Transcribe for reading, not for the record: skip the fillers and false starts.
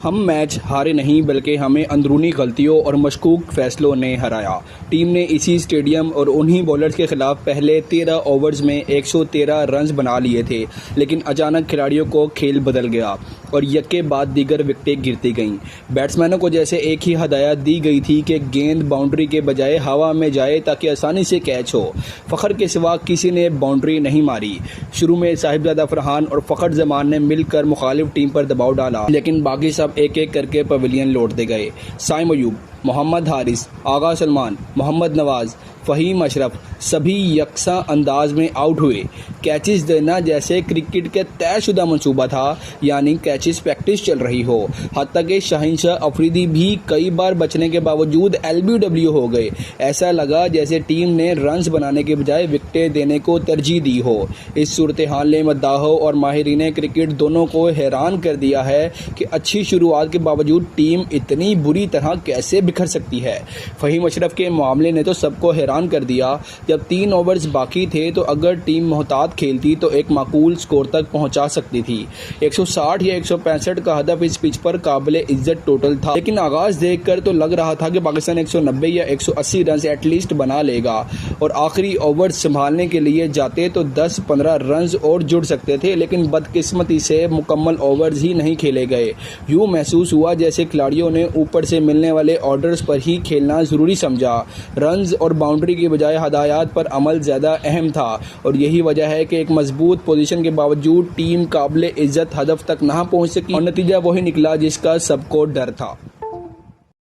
हम मैच हारे नहीं बल्कि हमें अंदरूनी गलतियों और मशकूक फैसलों ने हराया। टीम ने इसी स्टेडियम और उन्हीं बॉलर्स के खिलाफ पहले 13 ओवर्स में 113 रन्स बना लिए थे, लेकिन अचानक खिलाड़ियों को खेल बदल गया और यक्के बाद दीगर विकेटें गिरती गईं। बैट्समैनों को जैसे एक ही हदायत दी गई थी कि गेंद बाउंड्री के बजाय हवा में जाए ताकि आसानी से कैच हो। फ़खर के सिवा किसी ने बाउंड्री नहीं मारी। शुरू में साहिबजादा फरहान और फ़खर जमान ने मिलकर मुखालिफ टीम पर दबाव डाला, लेकिन बाकी सब एक एक करके पवेलियन लौटते गए। साइम अयूब, मोहम्मद हारिस, आगा सलमान, मोहम्मद नवाज, फ़हीम अशरफ सभी यकसा अंदाज में आउट हुए। कैचेस देना जैसे क्रिकेट के तयशुदा मंसूबा था, यानी कैचेस प्रैक्टिस चल रही हो। हत्ता कि शहंशाह अफरीदी भी कई बार बचने के बावजूद LBW हो गए। ऐसा लगा जैसे टीम ने रन्स बनाने के बजाय विकेटें देने को तरजीह दी हो। इस सूरत हाल ने मद्दाहों और माहिरीन क्रिकेट दोनों को हैरान कर दिया है कि अच्छी शुरुआत के बावजूद टीम इतनी बुरी तरह कैसे बिखर सकती है। फ़हीम अशरफ के मामले ने तो सबको हैरान कर दिया। जब 3 ओवर्स बाकी थे तो अगर टीम मोहतात खेलती तो एक माकूल स्कोर तक पहुंचा सकती थी। 160 या 165 का हदफ इस पिच पर काबिल इज्जत टोटल था, लेकिन आगाज देखकर तो लग रहा था कि पाकिस्तान 190 या 180 रन एटलीस्ट बना लेगा और आखिरी ओवर्स संभालने के लिए जाते तो 10-15 रन और जुड़ सकते थे, लेकिन बदकिस्मती से मुकम्मल ओवर्स ही नहीं खेले गए। यूँ महसूस हुआ जैसे खिलाड़ियों ने ऊपर से मिलने वाले ऑर्डर्स पर ही खेलना ज़रूरी समझा। रन्स और बाउंड्री की बजाय हदायत पर अमल ज़्यादा अहम था और यही वजह है कि एक मजबूत पोजीशन के बावजूद टीम काबिल इज्जत हदफ तक ना पहुंच सकी और नतीजा वही निकला जिसका सबको डर था।